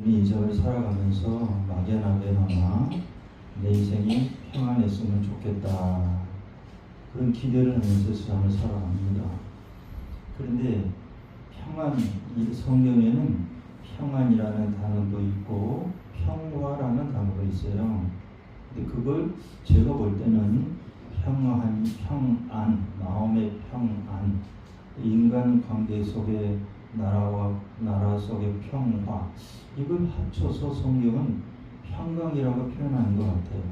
인생을 살아가면서 막연하게나마 내 인생이 평안했으면 좋겠다, 그런 기대를 하면서 세상을 살아갑니다. 그런데 평안, 이 성경에는 평안이라는 단어도 있고 평화라는 단어도 있어요. 근데 그걸 제가 볼 때는 평안, 마음의 평안, 인간 관계 속에 나라 속의 평화, 이걸 합쳐서 성경은 평강이라고 표현하는 것 같아요.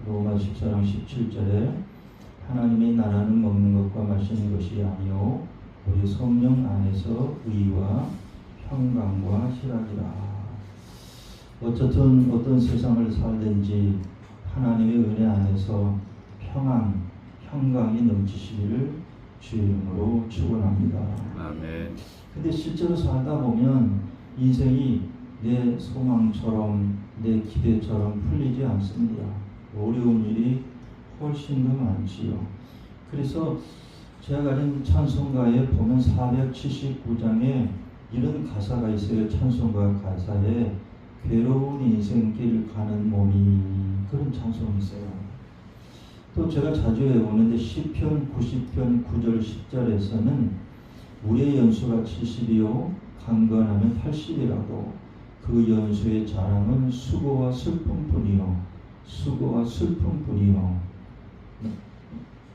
로마 14장 17절에 하나님의 나라는 먹는 것과 마시는 것이 아니요 우리 성령 안에서 의와 평강과 희락이라. 어쨌든 어떤 세상을 살든지 하나님의 은혜 안에서 평안, 평강이 넘치시기를 주의 이름으로 축원합니다. 아멘. 근데 실제로 살다 보면 인생이 내 소망처럼 내 기대처럼 풀리지 않습니다. 어려운 일이 훨씬 더 많지요. 그래서 제가 가진 찬송가에 보면 479장에 이런 가사가 있어요. 찬송가 가사에 괴로운 인생길 가는 몸이, 그런 찬송이 있어요. 또 제가 자주 외우는데 시편 90편 9절 10절에서는 우리의 연수가 70이요 강건하면 80이라고, 그 연수의 자랑은 수고와 슬픔뿐이요 수고와 슬픔뿐이요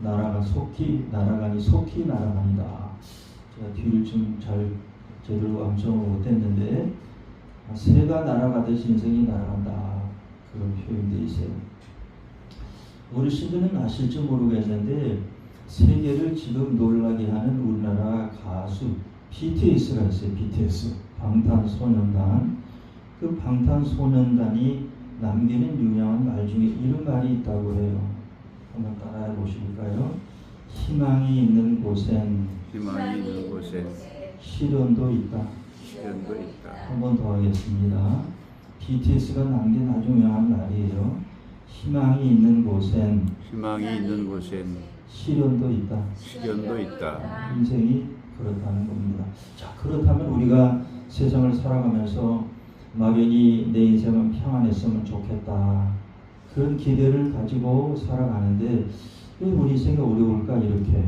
날아가니 속히 날아간다. 제가 뒤를 좀 잘 제대로 암송을 못했는데 새가 날아가듯이 인생이 날아간다, 그런 표현도 있어요. 어르신들은 아실지 모르겠는데 세계를 지금 놀라게 하는 우리나라 가수 BTS가 있어요. BTS, 방탄소년단. 그 방탄소년단이 남기는 유명한 말 중에 이런 말이 있다고 해요. 한번 따라해 보실까요? 희망이 있는 곳엔 시련도 있다. 한 번 더 하겠습니다. BTS가 남긴 아주 유명한 말이에요. 희망이 있는 곳엔 시련도 있다. 인생이 그렇다는 겁니다. 자, 그렇다면 우리가 세상을 살아가면서 막연히 내 인생은 평안했으면 좋겠다, 그런 기대를 가지고 살아가는데 왜 우리 인생이 어려울까? 이렇게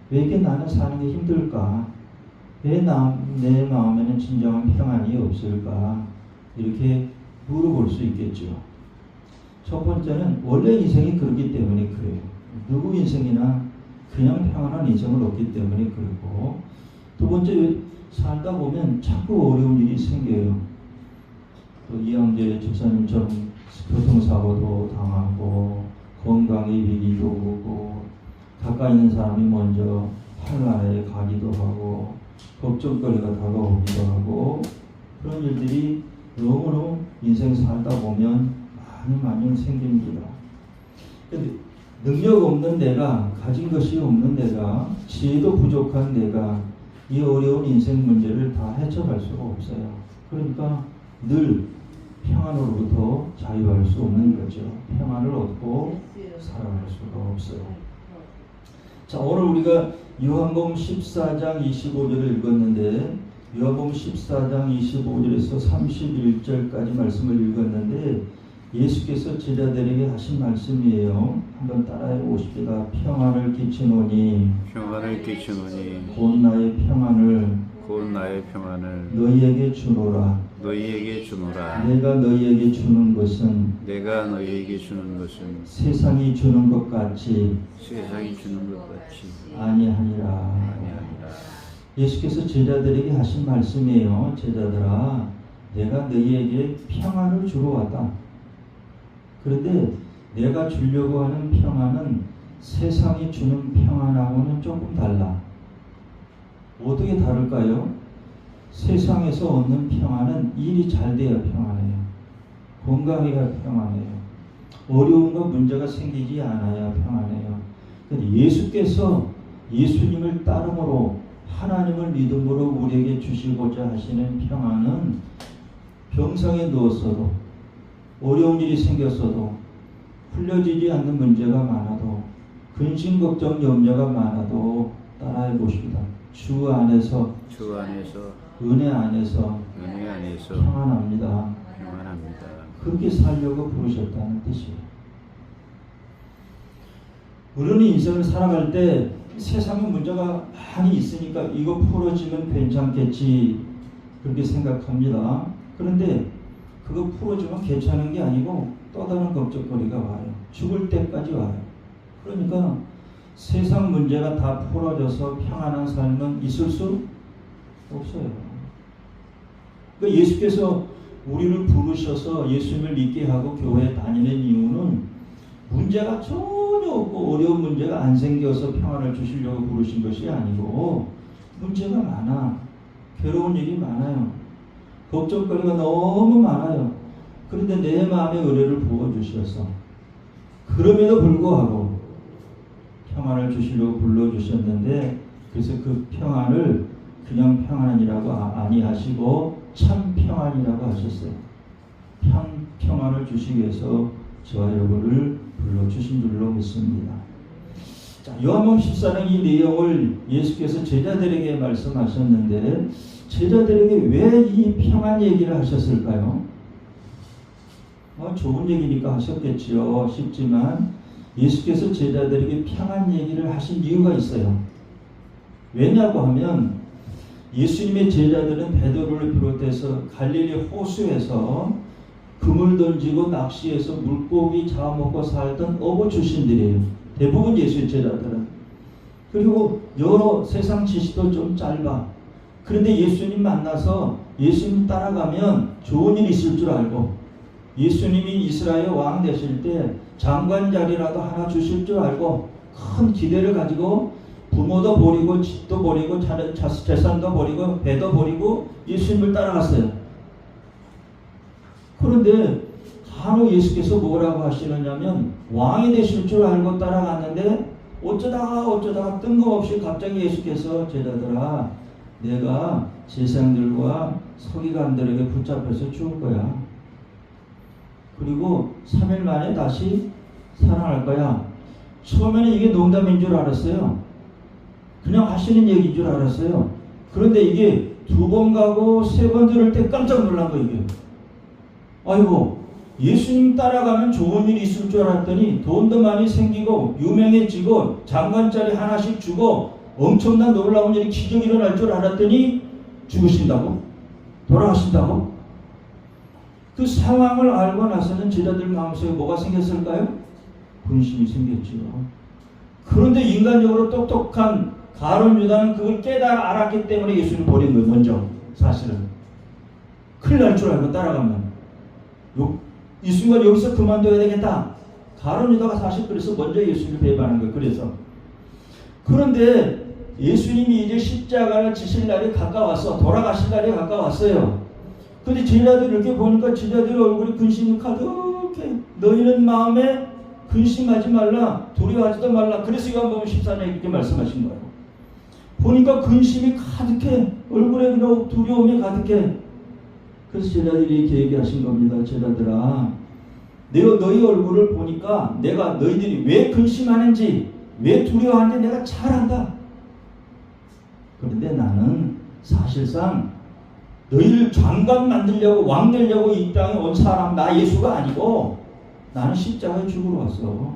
왜 이렇게 나는 사는 게 힘들까? 왜 내 마음에는 진정한 평안이 없을까? 이렇게 물어볼 수 있겠죠. 첫 번째는 원래 인생이 그렇기 때문에 그래요. 누구 인생이나 그냥 평안한 인생을 얻기 때문에 그렇고, 두 번째, 살다 보면 자꾸 어려운 일이 생겨요. 또 이영재 집사님처럼 교통사고도 당하고 건강에 위기도 오고 가까이 있는 사람이 먼저 환란에 가기도 하고 걱정거리가 다가오기도 하고, 그런 일들이 너무너무 인생 살다 보면 많이 생깁니다. 능력 없는 내가, 가진 것이 없는 내가, 지혜도 부족한 내가 이 어려운 인생 문제를 다 헤쳐갈 수가 없어요. 그러니까 늘 평안으로부터 자유할 수 없는 거죠. 평안을 얻고 살아갈 수가 없어요. 자, 오늘 우리가 요한복음 14장 25절을 읽었는데, 요한복음 14장 25절에서 31절까지 말씀을 읽었는데 예수께서 제자들에게 하신 말씀이에요. 한번 따라해 보십시다. 평안을 끼치노니 곧 나의 평안을 너희에게 주노라. 내가 너희에게 주는 것은 세상이 주는 것 같이 아니하니라. 예수께서 제자들에게 하신 말씀이에요. 제자들아, 내가 너희에게 평안을 주러 왔다. 그런데 내가 주려고 하는 평안은 세상이 주는 평안하고는 조금 달라. 어떻게 다를까요? 세상에서 얻는 평안은 일이 잘 돼야 평안해요. 건강해야 평안해요. 어려움과 문제가 생기지 않아야 평안해요. 근데 예수께서 예수님을 따름으로 하나님을 믿음으로 우리에게 주시고자 하시는 평안은 병상에 누웠어도, 어려운 일이 생겼어도, 풀려지지 않는 문제가 많아도, 근심 걱정 염려가 많아도 따라해 보십니다. 주 안에서 은혜 안에서 평안합니다. 그렇게 살려고 부르셨다는 뜻이에요. 우리는 인생을 살아갈 때 세상에 문제가 많이 있으니까 이거 풀어지면 괜찮겠지 그렇게 생각합니다. 그런데 그거 풀어주면 괜찮은 게 아니고 또 다른 걱정거리가 와요. 죽을 때까지 와요. 그러니까 세상 문제가 다 풀어져서 평안한 삶은 있을 수 없어요. 그러니까 예수께서 우리를 부르셔서 예수님을 믿게 하고 교회에 다니는 이유는 문제가 전혀 없고 어려운 문제가 안 생겨서 평안을 주시려고 부르신 것이 아니고 문제가 많아. 괴로운 일이 많아요. 걱정거리가 너무 많아요. 그런데 내 마음에 은혜를 부어주셔서 그럼에도 불구하고 평안을 주시려고 불러주셨는데 그래서 그 평안을 그냥 평안이라고 아니하시고 참 평안이라고 하셨어요. 평안을 주시기 위해서 저와 여러분을 불러주신 줄로 믿습니다. 자, 요한복음 14장 이 내용을 예수께서 제자들에게 말씀하셨는데 제자들에게 왜 이 평안 얘기를 하셨을까요? 좋은 얘기니까 하셨겠지요. 쉽지만 예수께서 제자들에게 평안 얘기를 하신 이유가 있어요. 왜냐고 하면 예수님의 제자들은 베드로를 비롯해서 갈릴리 호수에서 그물 던지고 낚시해서 물고기 잡아먹고 살던 어부 출신들이에요. 대부분 예수의 제자들은. 그리고 여러 세상 지식도 좀 짧아. 그런데 예수님 만나서 예수님 따라가면 좋은 일 있을 줄 알고 예수님이 이스라엘 왕 되실 때 장관 자리라도 하나 주실 줄 알고 큰 기대를 가지고 부모도 버리고 집도 버리고 재산도 버리고 배도 버리고 예수님을 따라갔어요. 그런데 간혹 예수께서 뭐라고 하시느냐면 왕이 되실 줄 알고 따라갔는데 어쩌다가 뜬금없이 갑자기 예수께서 제자들아 내가 제사장들과 서기관들에게 붙잡혀서 죽을 거야. 그리고 3일 만에 다시 살아날 거야. 처음에는 이게 농담인 줄 알았어요. 그냥 하시는 얘기인 줄 알았어요. 그런데 이게 2번 가고 3번 들을 때 깜짝 놀란 거예요. 이게. 아이고 예수님 따라가면 좋은 일이 있을 줄 알았더니 돈도 많이 생기고 유명해지고 장관자리 하나씩 주고 엄청난 놀라운 일이 기적이 일어날 줄 알았더니 죽으신다고? 돌아가신다고? 그 상황을 알고 나서는 제자들 마음속에 뭐가 생겼을까요? 근심이 생겼죠. 그런데 인간적으로 똑똑한 가룟 유다는 그걸 알았기 때문에 예수를 버린 거예요. 먼저 사실은 큰일 날 줄 알고 따라가면 이 순간 여기서 그만둬야 되겠다. 가룟 유다가 사실 그래서 먼저 예수를 배반한 거예요. 그래서 그런데 예수님이 이제 십자가를 지실 날이 가까웠어. 돌아가실 날이 가까웠어요. 근데 제자들 이렇게 보니까 제자들 얼굴이 근심이 가득해. 너희는 마음에 근심하지 말라. 두려워하지도 말라. 그래서 요한복음 14장에 이렇게 말씀하신 거예요. 보니까 근심이 가득해. 얼굴에 그냥 두려움이 가득해. 그래서 제자들이 이렇게 얘기하신 겁니다. 제자들아, 내가 너희 얼굴을 보니까 내가 너희들이 왜 근심하는지, 왜 두려워하는지 내가 잘 안다. 그런데 나는 사실상 너희를 장관 만들려고 왕 되려고 이 땅에 온 사람 나 예수가 아니고 나는 십자가에 죽으러 왔어.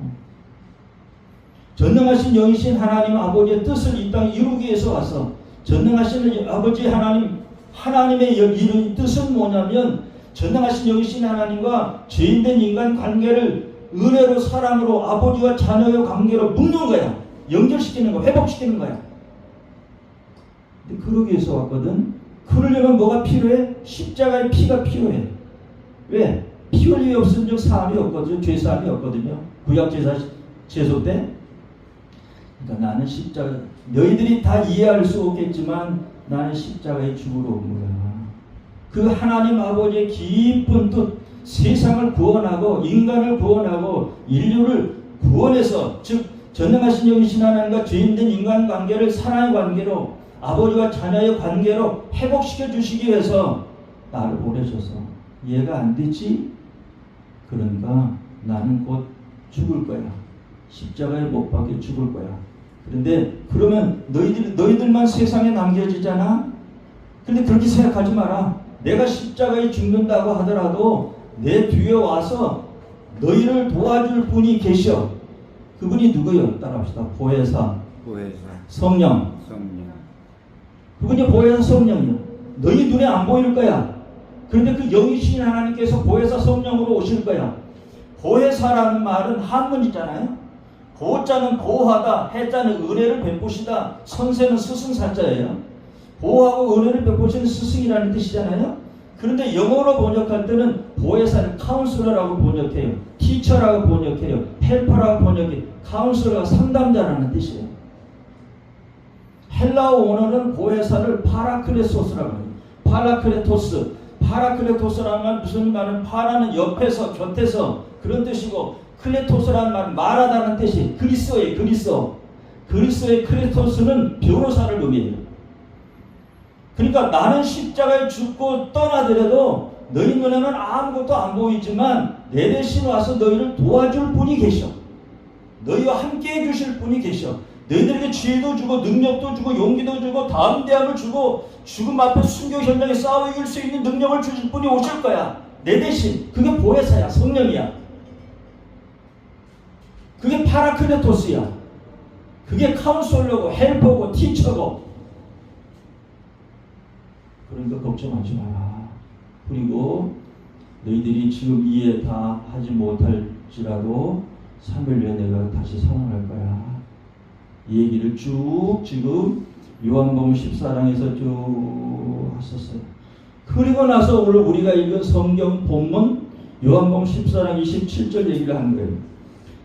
전능하신 영이신 하나님 아버지의 뜻을 이 땅에 이루기 위해서 왔어. 전능하신 아버지 하나님의 이룬 뜻은 뭐냐면 전능하신 영이신 하나님과 죄인된 인간 관계를 은혜로 사랑으로 아버지와 자녀의 관계로 묶는 거야. 연결시키는 거야. 회복시키는 거야. 근데 그러기 위해서 왔거든. 그러려면 뭐가 필요해? 십자가의 피가 필요해. 왜? 피 흘림이 없은 적 사함이 없거든요. 죄사함이 없거든요. 구약제사 제소 때. 그러니까 나는 십자가, 너희들이 다 이해할 수 없겠지만 나는 십자가에 죽으러 온 거야. 그 하나님 아버지의 깊은 뜻, 세상을 구원하고 인간을 구원하고 인류를 구원해서, 즉 전능하신 영이신 하나님과 죄인된 인간 관계를 사랑의 관계로, 아버지와 자녀의 관계로 회복시켜 주시기 위해서 나를 보내셔서 이해가 안 되지? 그러니까 나는 곧 죽을 거야. 십자가에 못 박혀 죽을 거야. 그런데 그러면 너희들만 세상에 남겨지잖아? 그런데 그렇게 생각하지 마라. 내가 십자가에 죽는다고 하더라도 내 뒤에 와서 너희를 도와줄 분이 계셔. 그분이 누구요? 따라합시다. 보혜사. 성령. 그분이 보혜사 성령이요. 너희 눈에 안 보일 거야. 그런데 그 영이신 하나님께서 보혜사 성령으로 오실 거야. 보혜사라는 말은 한문이잖아요. 보자는 보호하다, 해자는 은혜를 베푸시다, 선생은 스승사자예요. 보호하고 은혜를 베푸시는 스승이라는 뜻이잖아요. 그런데 영어로 번역할 때는 보혜사를 카운슬러라고 번역해요. 티처라고 번역해요. 헬퍼라고 번역해요. 카운슬러가 상담자라는 뜻이에요. 헬라어 원어는 보혜사를 파라클레토스라고 해요. 파라클레토스라는 말 무슨 말은 파라는 옆에서 곁에서 그런 뜻이고 클레토스라는 말은 말하다는 뜻이 그리스어예요. 그리스어의 클레토스는 변호사를 의미해요. 그러니까 나는 십자가에 죽고 떠나더라도 너희 눈에는 아무것도 안 보이지만 내 대신 와서 너희를 도와줄 분이 계셔. 너희와 함께 해주실 분이 계셔. 너희들에게 지혜도 주고 능력도 주고 용기도 주고 담대함을 주고 죽음 앞에 순교 현장에 싸워 이길 수 있는 능력을 주실 분이 오실 거야. 내 대신. 그게 보혜사야. 성령이야. 그게 파라클레토스야. 그게 카운슬러고 헬퍼고 티처고. 그러니까 걱정하지 마라. 그리고 너희들이 지금 이해 다 하지 못할지라도 3일 후에 내가 다시 살아날 거야. 이 얘기를 쭉 지금 요한복음 14장에서 쭉 하셨어요. 그리고 나서 오늘 우리가 읽은 성경 본문 요한복음 14장 27절 얘기를 하는 거예요.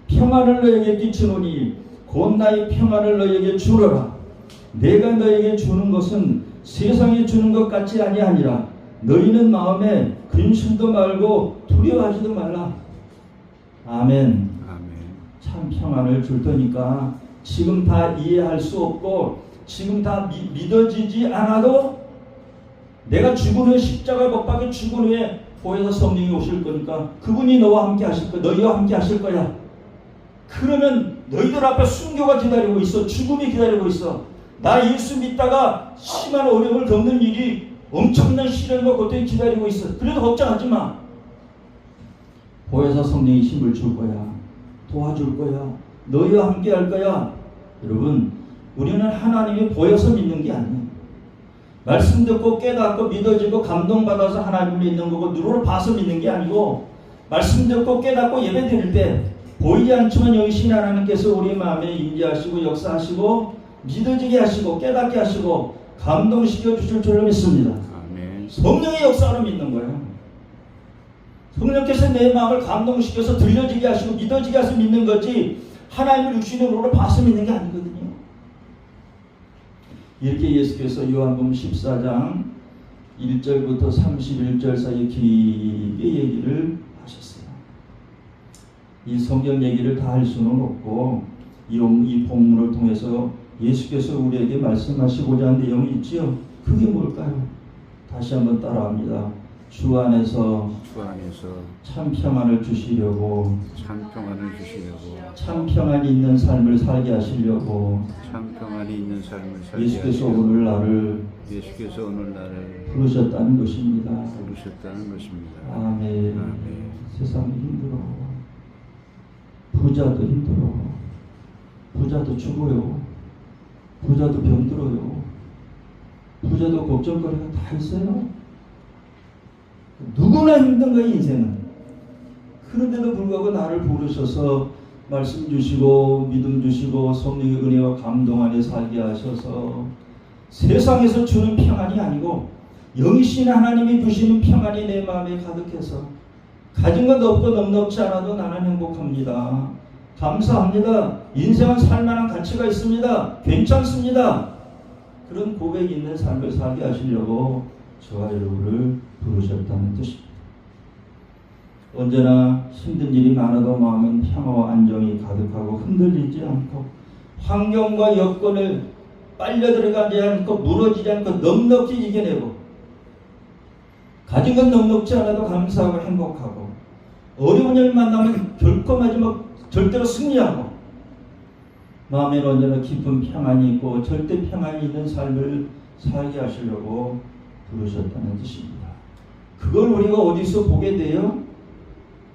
평안을 너에게 끼치노니 곧 나의 평안을 너에게 주노라. 내가 너에게 주는 것은 세상에 주는 것 같이 아니하니라. 너희는 마음에 근심도 말고 두려워하지도 말라. 아멘. 참 평안을 줄 테니까 지금 다 이해할 수 없고 지금 다 믿어지지 않아도 내가 죽은 후에 십자가 못 박혀 죽은 후에 보혜사 성령이 오실 거니까 그분이 너와 함께 하실 거야. 너희와 함께 하실 거야. 그러면 너희들 앞에 순교가 기다리고 있어. 죽음이 기다리고 있어. 나 예수 믿다가 심한 어려움을 겪는 일이 엄청난 시련과 고통이 기다리고 있어. 그래도 걱정하지 마. 보혜사 성령이 힘을 줄 거야. 도와줄 거야. 너희와 함께 할 거야. 여러분, 우리는 하나님이 보여서 믿는 게 아니에요. 말씀 듣고 깨닫고 믿어지고 감동받아서 하나님을 믿는 거고 눈으로 봐서 믿는 게 아니고 말씀 듣고 깨닫고 예배 드릴 때 보이지 않지만 영이신 하나님께서 우리 마음에 임재하시고 역사하시고 믿어지게 하시고 깨닫게 하시고 감동시켜 주실 줄을 믿습니다. 아멘. 성령의 역사로 믿는 거예요. 성령께서 내 마음을 감동시켜서 들려지게 하시고 믿어지게 하셔서 믿는 거지 하나님을 육신의 눈으로 봐서 믿는 게 아니거든요. 이렇게 예수께서 요한복음 14장 1절부터 31절 사이에 길게 얘기를 하셨어요. 이 성경 얘기를 다 할 수는 없고 이 본문을 통해서 예수께서 우리에게 말씀하시고자 하는 내용이 있지요. 그게 뭘까요? 다시 한번 따라합니다. 주 안에서 참 평안을 주시려고 참 평안이 있는 삶을 살게 하시려고 예수께서 오늘 나를 부르셨다는 것입니다. 아멘. 세상이 힘들어. 부자도 힘들어. 부자도 죽어요. 부자도 병들어요. 부자도 걱정거리가 다 있어요. 누구나 힘든 거예요, 인생은. 그런데도 불구하고 나를 부르셔서 말씀 주시고 믿음 주시고 성령의 은혜와 감동 안에 살게 하셔서 세상에서 주는 평안이 아니고 영이신 하나님이 주시는 평안이 내 마음에 가득해서 가진 것 없고 넉넉지 않아도 나는 행복합니다. 감사합니다. 인생은 살만한 가치가 있습니다. 괜찮습니다. 그런 고백이 있는 삶을 살게 하시려고 저와 여러분을 부르셨다는 뜻입니다. 언제나 힘든 일이 많아도 마음은 평화와 안정이 가득하고 흔들리지 않고 환경과 여건을 빨려 들어가지 않고 무너지지 않고 넉넉히 이겨내고 가진 건 넉넉지 않아도 감사하고 행복하고 어려운 일 만나면 결코 마지막 절대로 승리하고 마음에는 언제나 깊은 평안이 있고 절대 평안이 있는 삶을 살게 하시려고 부르셨다는 뜻입니다. 그걸 우리가 어디서 보게 돼요?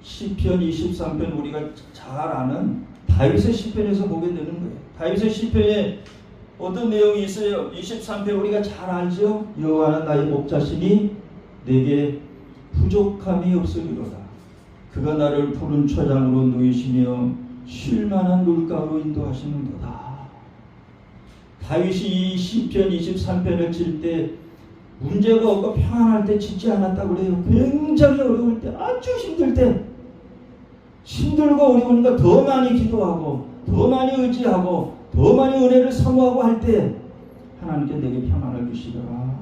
시편 23편 우리가 잘 아는 다윗의 시편에서 보게 되는 거예요. 다윗의 시편에 어떤 내용이 있어요? 23편 우리가 잘 알죠? 여호와는 나의 목자시니 내게 부족함이 없으리로다. 그가 나를 푸른 초장으로 누이시며 쉴만한 물가로 인도하시는도다. 다윗이 이 시편 23편을 칠 때 문제가 없고 평안할 때 짓지 않았다고 그래요. 굉장히 어려울 때, 아주 힘들 때, 힘들고 어려우니까 더 많이 기도하고 더 많이 의지하고 더 많이 은혜를 사모하고 할 때 하나님께 내게 평안을 주시더라.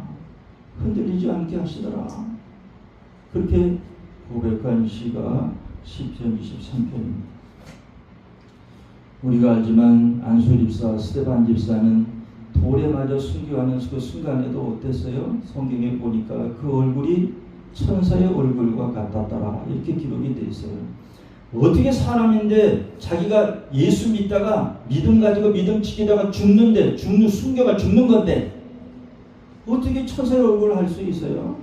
흔들리지 않게 하시더라. 그렇게 고백한 시가 시편 23편입니다. 우리가 알지만 안수 집사, 스데반 집사는 돌에 맞아 순교하는 그 순간에도 어땠어요? 성경에 보니까 그 얼굴이 천사의 얼굴과 같았더라. 이렇게 기록이 되어 있어요. 어떻게 사람인데 자기가 예수 믿다가 믿음 가지고 믿음 지키다가 죽는데, 순교가 죽는 건데 어떻게 천사의 얼굴을 할 수 있어요?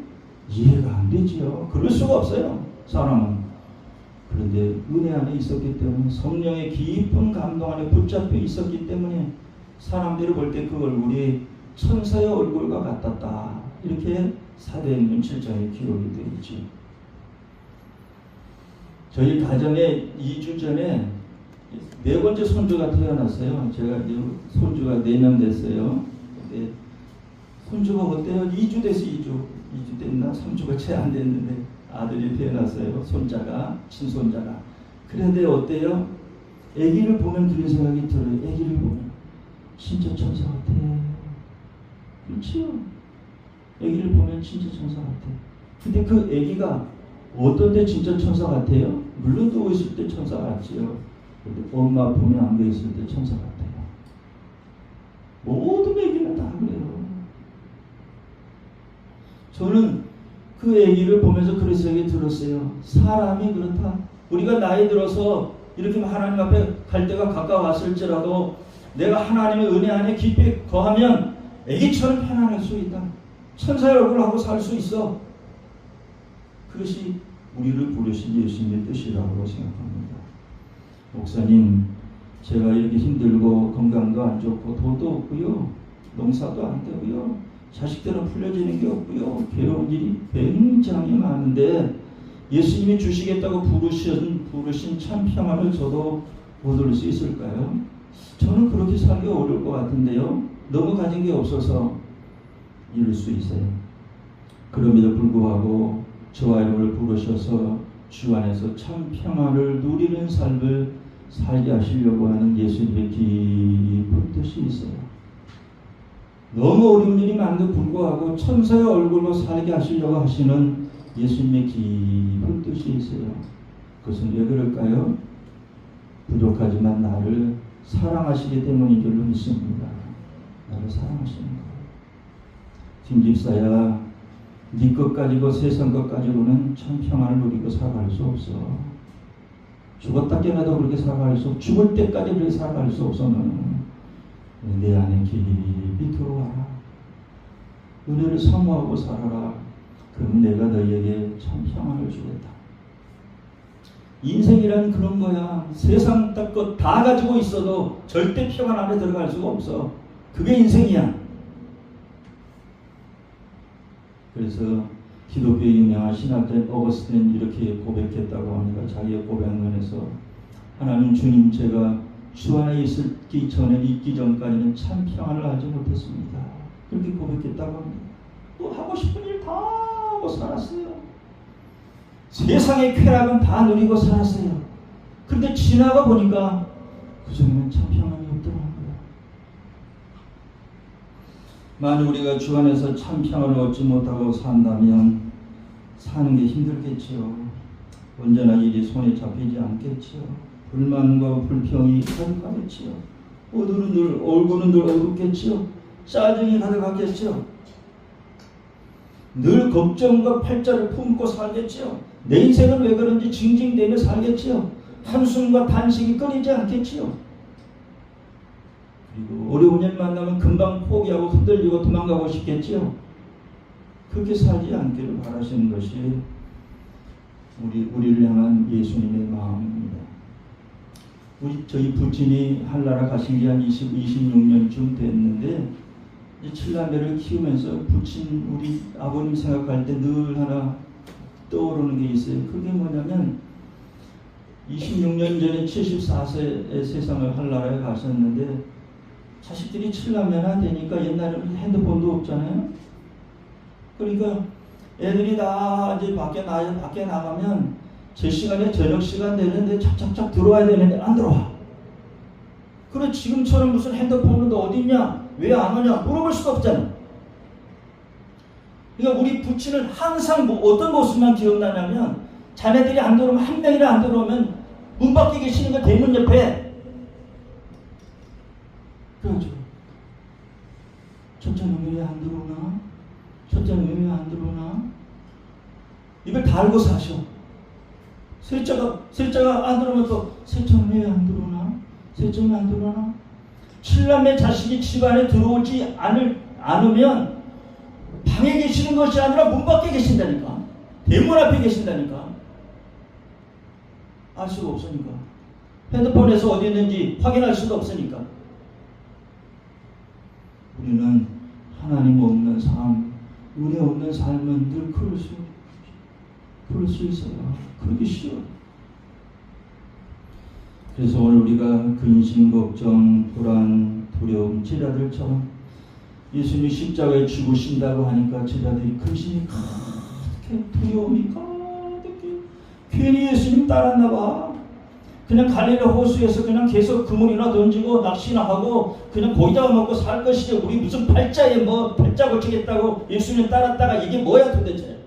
이해가 안 되지요. 그럴 수가 없어요. 사람은. 그런데 은혜 안에 있었기 때문에, 성령의 깊은 감동 안에 붙잡혀 있었기 때문에 사람들이 볼 때 그 얼굴이 천사의 얼굴과 같았다. 이렇게 사도행전 7장에 기록이 되어 있지. 저희 가정에 2주 전에 4번째 손주가 태어났어요. 제가 손주가 4명 됐어요. 근데 손주가 어때요? 2주 돼서 2주 됐나? 3주가 채 안 됐는데 아들이 태어났어요. 손자가, 친손자가. 그런데 어때요? 아기를 보면 그런 생각이 들어요. 아기를 보면 진짜 천사 같아. 그렇지요? 아기를 보면 진짜 천사 같아. 근데 그 아기가 어떤 때 진짜 천사 같아요? 물론 누워 있을 때 천사 같지요. 근데 엄마 품에 안겨 있을 때 천사 같아요. 모든 아기는 다 그래요. 저는 그 아기를 보면서 그런 생각이 들었어요. 사람이 그렇다. 우리가 나이 들어서 이렇게 하나님 앞에 갈 때가 가까웠을지라도 내가 하나님의 은혜 안에 깊이 거하면 아기처럼 편안할 수 있다. 천사의 얼굴을 하고 살 수 있어. 그것이 우리를 부르신 예수님의 뜻이라고 생각합니다. 목사님, 제가 이렇게 힘들고 건강도 안 좋고 돈도 없고요. 농사도 안 되고요. 자식들은 풀려지는 게 없고요. 괴로운 일이 굉장히 많은데 예수님이 주시겠다고 부르신 참 평안을 저도 얻을 수 있을까요? 저는 그렇게 살기 어려울 것 같은데요. 너무 가진 게 없어서 이룰 수 있어요. 그럼에도 불구하고 저와 여러분을 부르셔서 주 안에서 참 평안을 누리는 삶을 살게 하시려고 하는 예수님의 깊은 뜻이 있어요. 너무 어려운 일이 많은데 불구하고 천사의 얼굴로 살게 하시려고 하시는 예수님의 깊은 뜻이 있어요. 그것은 왜 그럴까요? 부족하지만 나를 사랑하시기 때문인 줄로 믿습니다. 나를 사랑하시는 거예요. 김 집사야, 네 것 가지고 세상 것 가지고는 참 평안을 누리고 살아갈 수 없어. 죽었다 깨어나도 그렇게 살아갈 수 없어. 죽을 때까지 그렇게 살아갈 수 없어. 너는 내 안에 깊이 들어와라. 은혜를 사모하고 살아라. 그럼 내가 너희에게 참 평안을 주겠다. 인생이란 그런 거야. 세상 것 다 가지고 있어도 절대 평안 안에 들어갈 수가 없어. 그게 인생이야. 그래서 기독교의 유명한 신학자인 어거스틴은 이렇게 고백했다고 합니다. 자기의 고백문에서 하나님 주님, 제가 주 안에 있기 전까지는 참 평안을 알지 못했습니다. 그렇게 고백했다고 합니다. 또 하고 싶은 일 다 하고 살았어요. 세상의 쾌락은 다 누리고 살았어요. 그런데 지나가 보니까 그중에는 참 평안이 없더라고요. 만약 우리가 주 안에서 참 평안을 얻지 못하고 산다면 사는 게 힘들겠지요. 언제나 일이 손에 잡히지 않겠지요. 불만과 불평이 가득하겠지요. 얼굴은 늘 어둡겠지요. 짜증이 가득하겠지요. 늘 걱정과 팔자를 품고 살겠지요. 내 인생은 왜 그런지 징징대며 살겠지요. 한숨과 단식이 끊이지 않겠지요. 그리고 어려운 일 만나면 금방 포기하고 흔들리고 도망가고 싶겠지요. 그렇게 살지 않기를 바라시는 것이 우리를 향한 예수님의 마음입니다. 저희 부친이 한나라 가신 지 한 26년쯤 됐는데 이제 7남매를 키우면서 부친 우리 아버님 생각할 때 늘 하나 떠오르는 게 있어요. 그게 뭐냐면 26년 전에 74세의 세상을 한나라에 가셨는데 자식들이 7남매나 되니까 옛날에는 핸드폰도 없잖아요. 그러니까 애들이 다 이제 밖에 나가면 제 시간에 저녁 시간 되는데 착착착 들어와야 되는데 안 들어와. 그래 지금처럼 무슨 핸드폰은 너 어디 있냐? 왜 안 오냐? 물어볼 수가 없잖아. 그러니까 우리 부친은 항상 어떤 모습만 기억나냐면 자네들이 안 들어오면 한 명이나 안 들어오면 문 밖에 계시는 거 대문 옆에 그러죠. 첫째는 왜 안 들어오나? 첫째는 왜 안 들어오나? 이걸 다 알고 사셔. 셋째가 안 들어오면 또 셋째는 왜 안 들어오나? 셋째는 안 들어오나? 7남매 자식이 집안에 들어오지 않으면 방에 계시는 것이 아니라 문 밖에 계신다니까. 대문 앞에 계신다니까. 알 수가 없으니까. 핸드폰에서 어디 있는지 확인할 수도 없으니까. 우리는 하나님 없는 삶, 은혜 없는 삶은 늘 그럴 수 있어요. 그러기 싫어. 그래서 오늘 우리가 근심, 걱정, 불안, 두려움, 제자들처럼 예수님이 십자가에 죽으신다고 하니까 제자들이 근심이 가득해, 두려움이 가득해. 괜히 예수님 따랐나 봐. 그냥 갈릴리 호수에서 그냥 계속 그물이나 던지고 낚시나 하고 그냥 고기 잡아먹고 살 것이지 우리 무슨 팔자에 팔자 고치겠다고 예수님 따랐다가 이게 뭐야 도대체.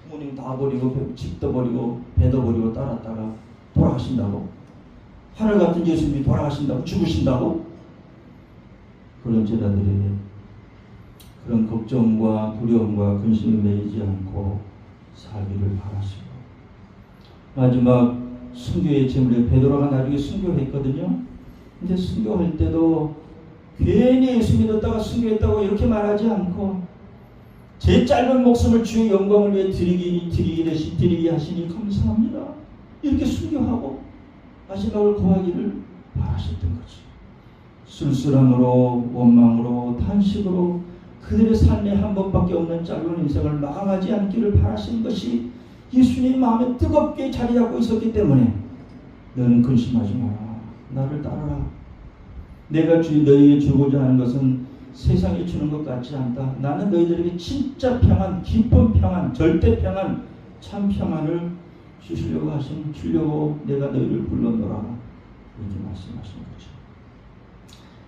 부모님 다 버리고 집도 버리고 배도 버리고 따랐다가 돌아가신다고? 하늘 같은 예수님이 돌아가신다고? 죽으신다고? 그런 제자들에게 그런 걱정과 두려움과 근심에 매이지 않고 살기를 바라시고 마지막 순교의 제물에 베드로가 나중에 순교했거든요. 근데 순교할 때도 괜히 예수 믿었다가 순교했다고 이렇게 말하지 않고 제 짧은 목숨을 주의 영광을 위해 드리게 하시니 감사합니다. 이렇게 순교하고 마지막을 고하기를 바라셨던 거지. 쓸쓸함으로 원망으로 탄식으로 그들의 삶에 한 번밖에 없는 짧은 인생을 마감하지 않기를 바라신 것이 예수님 마음에 뜨겁게 자리 잡고 있었기 때문에 너는 근심하지 마라. 나를 따르라. 내가 너희에게 주고자 하는 것은 세상이 주는 것 같지 않다. 나는 너희들에게 진짜 평안, 깊은 평안, 절대 평안, 참 평안을 주려고 내가 너희를 불렀노라. 이렇게 말씀하신 거죠.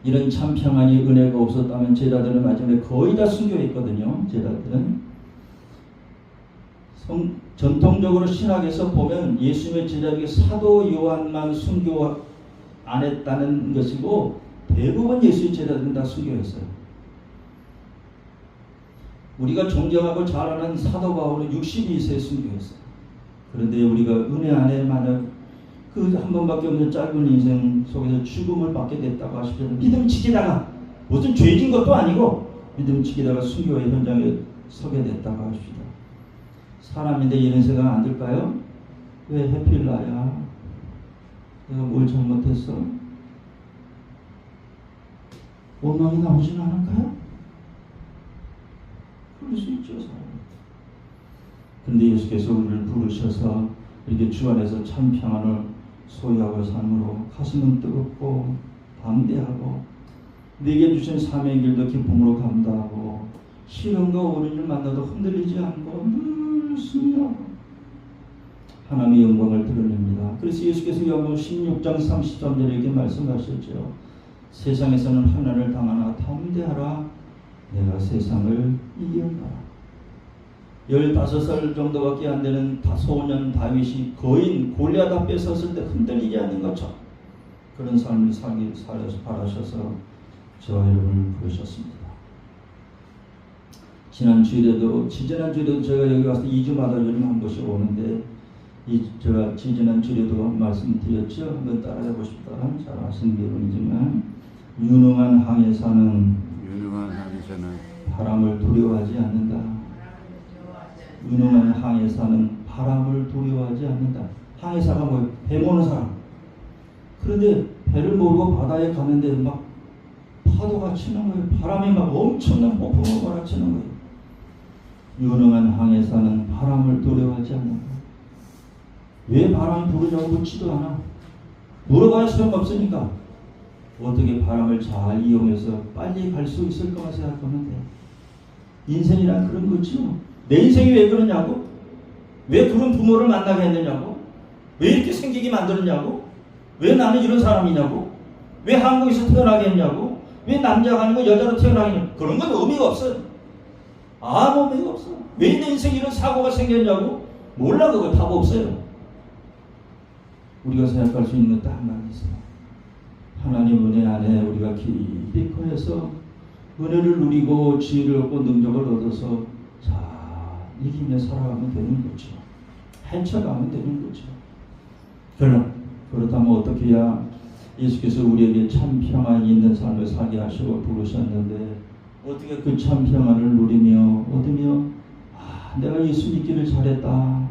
이런 참 평안이 은혜가 없었다면 제자들은 마지막에 거의 다 순교했거든요. 제자들은 전통적으로 신학에서 보면 예수님의 제자에게 사도 요한만 순교 안 했다는 것이고 대부분 예수의 제자들은 다 순교했어요. 우리가 존경하고 잘 아는 사도 바울은 62세에 순교했어요. 그런데 우리가 은혜 안에 만약 그 한 번밖에 없는 짧은 인생 속에서 죽음을 받게 됐다고 하시면 믿음 지키다가 무슨 죄진 것도 아니고 믿음 지키다가 순교의 현장에 서게 됐다고 하십시다. 사람인데 이런 생각 안 들까요? 왜 해필 나야? 내가 뭘 잘못했어? 원망이 나오진 않을까요? 그럴 수 있죠, 사람. 근데 예수께서 우리를 부르셔서 이렇게 주 안에서 참 평안을 소유하고 삶으로 가슴은 뜨겁고 담대하고 내게 주신 사명의 길도 기쁨으로 감당하고 시련과 어려움을 만나도 흔들리지 않고 늘 승리하고 하나님의 영광을 드러냅니다. 그래서 예수께서 요한복음 16장 33절에 이렇게 말씀하셨죠. 세상에서는 환난을 당하나 담대하라. 내가 세상을 이겼노라. 15살 정도밖에 안 되는 소년 다윗이 거인 골리앗 앞에 섰을 때 흔들리지 않는 것처럼 그런 삶을 살아서 바라셔서 저와 여러분을 부르셨습니다. 지지난 주일에도 제가 여기 와서 2주마다 요즘 한 번씩 오는데 제가 지지난 주일에도 말씀드렸죠. 한번 따라해 보십시다. 잘 아시는 부분이지만 유능한 항해사는 바람을 두려워하지 않는다. 유능한 항해사는 바람을 두려워하지 않는다. 항해사가 뭐예요? 배 모는 사람. 그런데 배를 몰고 바다에 가는데 막 파도가 치는 거예요. 바람이 막 엄청난 폭풍을 몰아치는 거예요. 유능한 항해사는 바람을 두려워하지 않는다. 왜 바람이 부르냐고 묻지도 않아. 물어봐야 소용없으니까. 어떻게 바람을 잘 이용해서 빨리 갈 수 있을까 생각하면 돼. 인생이란 그런 거죠. 내 인생이 왜 그러냐고? 왜 그런 부모를 만나게 했느냐고? 왜 이렇게 생기게 만들었냐고? 왜 나는 이런 사람이냐고? 왜 한국에서 태어나게 했냐고? 왜 남자가 아니고 여자로 태어나게 했냐고? 그런 건 의미가 없어. 아무 의미가 없어. 왜 내 인생에 이런 사고가 생겼냐고? 몰라. 그거 답 없어요. 우리가 생각할 수 있는 것 딱 하나 있어요. 하나님 은혜 안에 우리가 깊이 거해서 은혜를 누리고 지혜를 얻고 능력을 얻어서 잘 이기며 살아가면 되는 거죠. 헤쳐가면 되는 거죠. 그렇다면 어떻게 해야 예수께서 우리에게 참 평안이 있는 삶을 살게 하시고 부르셨는데 어떻게 그 참 평안을 누리며 얻으며 내가 예수 믿기를 잘했다.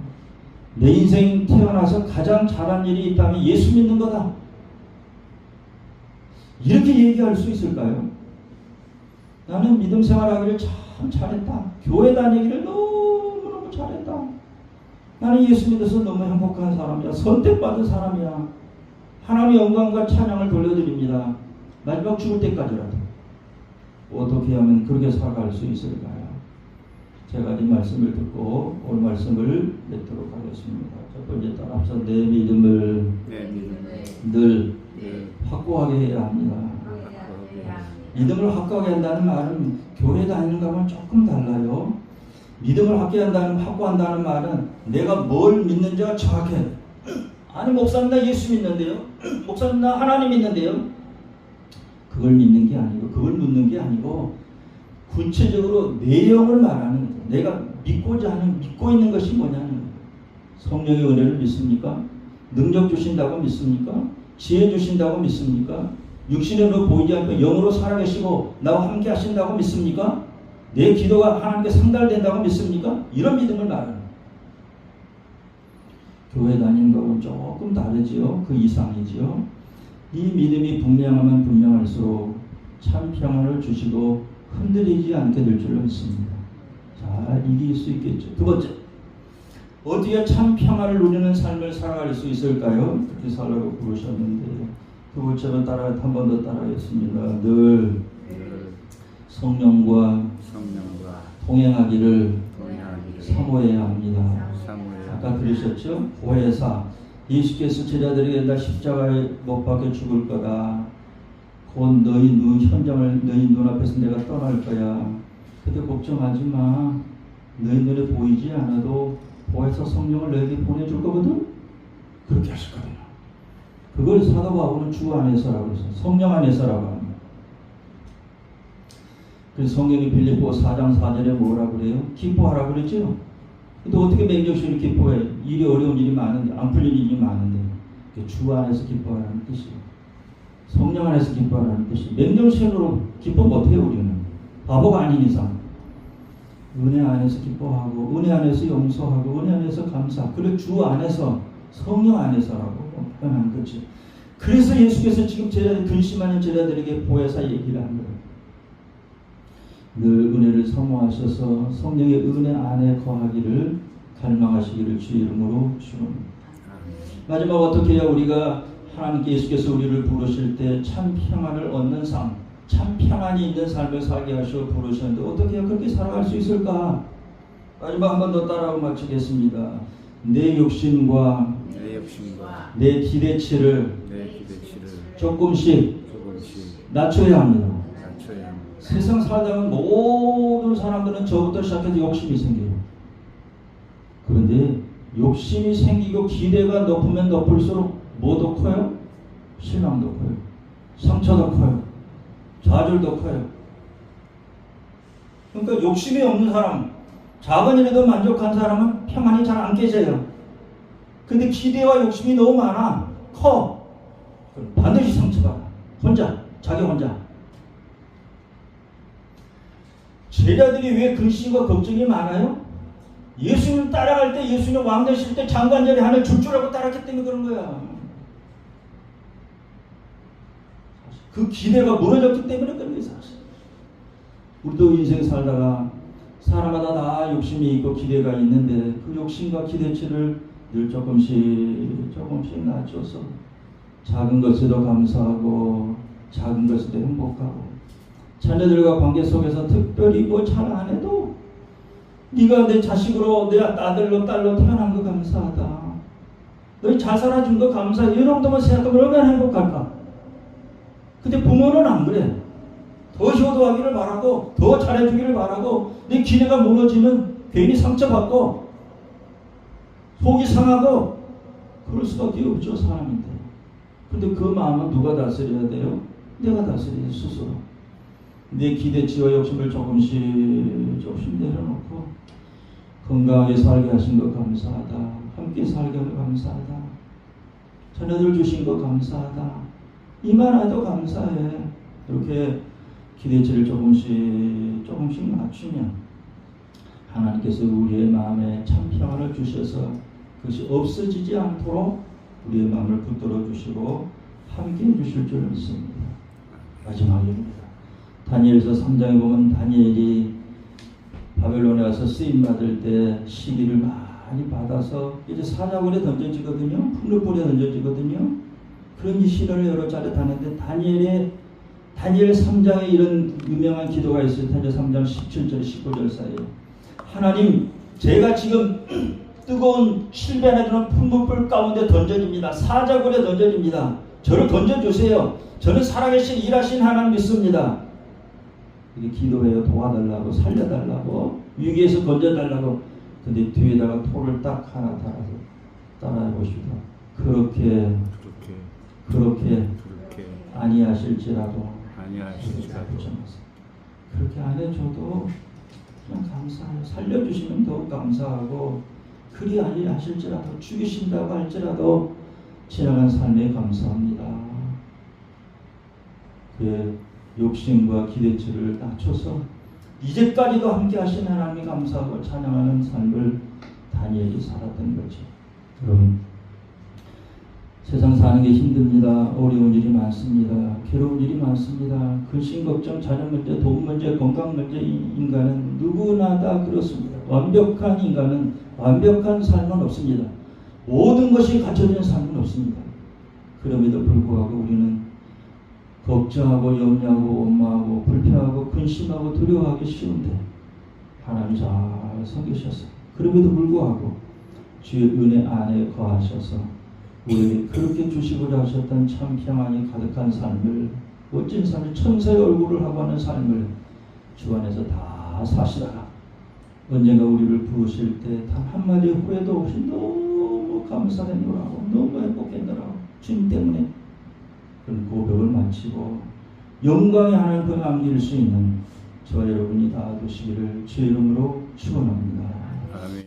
내 인생 태어나서 가장 잘한 일이 있다면 예수 믿는 거다. 이렇게 얘기할 수 있을까요? 나는 믿음 생활하기를 참 잘했다. 교회 다니기를 너무너무 잘했다. 나는 예수 믿어서 너무 행복한 사람이야. 선택받은 사람이야. 하나님의 영광과 찬양을 돌려드립니다. 마지막 죽을 때까지라도. 어떻게 하면 그렇게 살아갈 수 있을까요? 제가 이 말씀을 듣고 오늘 말씀을 맺도록 하겠습니다. 첫 번째 따라서 내 믿음을 늘 확고하게 해야 합니다. 믿음을 확고하게 한다는 말은 교회 다니는 거하고는 조금 달라요. 믿음을 확고한다는 말은 내가 뭘 믿는지가 정확해. 아니 목사님 나 예수 믿는데요. 목사님 나 하나님 믿는데요. 그걸 믿는 게 아니고 그걸 묻는 게 아니고 구체적으로 내용을 말하는 거예요. 내가 믿고 있는 것이 뭐냐는 거예요. 성령의 은혜를 믿습니까? 능력 주신다고 믿습니까? 지혜 주신다고 믿습니까? 육신으로 보이지 않고 영으로 살아계시고 나와 함께 하신다고 믿습니까? 내 기도가 하나님께 상달된다고 믿습니까? 이런 믿음을 말하는 거예요. 교회 다니는 거하고는 조금 다르지요. 그 이상이지요. 이 믿음이 분명하면 분명할수록 참 평안을 주시고 흔들리지 않게 될 줄로 믿습니다. 잘 이길 수 있겠죠. 두 번째, 어떻게 참 평안을 누리는 삶을 살아갈 수 있을까요? 그렇게 살라고 부르셨는데 두 번째는 한 번 더 따라하겠습니다. 늘 성령과 동행하기를 사모해야 합니다. 아까 들으셨죠? 고해사 예수께서 제자들에게 다 십자가에 못 박혀 죽을 거다. 곧 너희 눈앞에서 내가 떠날 거야. 그때 걱정하지 마. 너희 눈에 보이지 않아도 보혜사 성령을 너에게 보내줄 거거든. 그렇게 하실 거예요. 그걸 사도 바울은 주 안에서라고 했어요. 성령 안에서라고 합니다. 그래서 성경이 빌립보 4장 4절에 뭐라고 그래요? 기뻐하라고 그랬죠? 근데 어떻게 맹정신을 기뻐해? 일이 어려운 일이 많은데, 안 풀린 일이 많은데, 주 안에서 기뻐하라는 뜻이에요. 성령 안에서 기뻐하라는 뜻이에요. 맹정신으로 기뻐 못해요, 우리는. 바보가 아닌 이상. 은혜 안에서 기뻐하고, 은혜 안에서 용서하고, 은혜 안에서 감사. 그리고 주 안에서, 성령 안에서라고 표현한 거죠. 그래서 예수께서 지금 근심하는 제자들에게 보혜사 얘기를 한 거예요. 늘 은혜를 사모하셔서 성령의 은혜 안에 거하기를 갈망하시기를 주의 이름으로 축원합니다. 마지막 어떻게 해야 우리가 하나님께 예수께서 우리를 부르실 때 참 평안을 얻는 삶, 참 평안이 있는 삶을 살게 하시고 부르셨는데 어떻게 해야 그렇게 살아갈 수 있을까? 마지막 한 번 더 따라하고 마치겠습니다. 내 욕심과 내 기대치를 조금씩 낮춰야 합니다. 세상 살다 보면 모든 사람들은 저부터 시작해서 욕심이 생겨요. 그런데 욕심이 생기고 기대가 높으면 높을수록 뭐도 커요? 실망도 커요. 상처도 커요. 좌절도 커요. 그러니까 욕심이 없는 사람, 작은 일에도 만족한 사람은 평안이 잘 안 깨져요. 근데 기대와 욕심이 너무 많아. 커. 반드시 상처받아. 자기 혼자. 제자들이 왜 근심과 걱정이 많아요? 예수님 따라갈 때, 예수님 왕 되실 때 장관절이 하늘 줄 줄 알고 따랐기 때문에 그런 거야. 그 기대가 무너졌기 때문에 그런 거야. 사실 우리도 인생 살다가 사람마다 다 욕심이 있고 기대가 있는데 그 욕심과 기대치를 늘 조금씩 낮춰서 작은 것에도 감사하고 작은 것에도 행복하고 자녀들과 관계 속에서 특별히 뭐 잘 안 해도 네가 내 자식으로 내 아들로 딸로 태어난 거 감사하다. 너희 잘 살아준 거 감사해. 이 정도만 생각하면 얼마나 행복할까. 근데 부모는 안 그래. 더 효도하기를 바라고 더 잘해주기를 바라고 내 기대가 무너지면 괜히 상처받고 속이 상하고 그럴 수밖에 없죠. 사람인데. 근데 그 마음은 누가 다스려야 돼요? 내가 다스려야 스스로. 내 기대치와 욕심을 조금씩 내려놓고 건강하게 살게 하신 거 감사하다. 함께 살게 하고 감사하다. 자녀들 주신 거 감사하다. 이만해도 감사해. 이렇게 기대치를 조금씩 낮추면 하나님께서 우리의 마음에 참 평안을 주셔서 그것이 없어지지 않도록 우리의 마음을 붙들어 주시고 함께 해주실 줄 믿습니다. 마지막입니다. 다니엘서 3장에 보면 다니엘이 바벨론에 가서 쓰임받을 때 시기를 많이 받아서 이제 사자굴에 던져지거든요. 풍류불에 던져지거든요. 그런 이 시련을 여러 차례 당했는데 다니엘 3장에 이런 유명한 기도가 있어요. 다니엘 3장 17절 19절 사이에 하나님 제가 지금 뜨거운 실변에 드는 풍문불 가운데 던져집니다. 사자굴에 던져집니다. 저를 던져주세요. 저는 살아계신 일하신 하나님 믿습니다. 이렇게 기도해요. 도와달라고 살려달라고 위기에서 건져달라고. 근데 뒤에다가 토를 딱 하나 달아서 따라해보십시오. 그렇게 아니하실지라도 그렇게 안 해줘도 그냥 감사해요. 살려주시면 더욱 감사하고 그리 아니하실지라도 죽이신다고 할지라도 지나간 삶에 감사합니다. 그 욕심과 기대치를 낮춰서 이제까지도 함께 하신 하나님이 감사하고 찬양하는 삶을 다니엘이 살았던 거죠. 여러분 세상 사는 게 힘듭니다. 어려운 일이 많습니다. 괴로운 일이 많습니다. 근심 걱정, 자녀 문제, 돈 문제, 건강 문제 인간은 누구나 다 그렇습니다. 완벽한 인간은 완벽한 삶은 없습니다. 모든 것이 갖춰진 삶은 없습니다. 그럼에도 불구하고 우리는 걱정하고 염려하고 원망하고 불평하고 근심하고 두려워하기 쉬운데 하나님 잘 섬기셨어요. 그럼에도 불구하고 주의 은혜 안에 거하셔서 우리에게 그렇게 주시고자 하셨던 참 평안이 가득한 삶을 멋진 삶을 천사의 얼굴을 하고 하는 삶을 주 안에서 다 사시다가 언젠가 우리를 부르실 때 단 한마디 후회도 없이 너무 감사했노라고 너무 행복했노라고 주님 때문에 그런 고백을 마치고 영광의 하나님을 남길 수 있는 저와 여러분이 다 되시기를 주의 이름으로 축원합니다.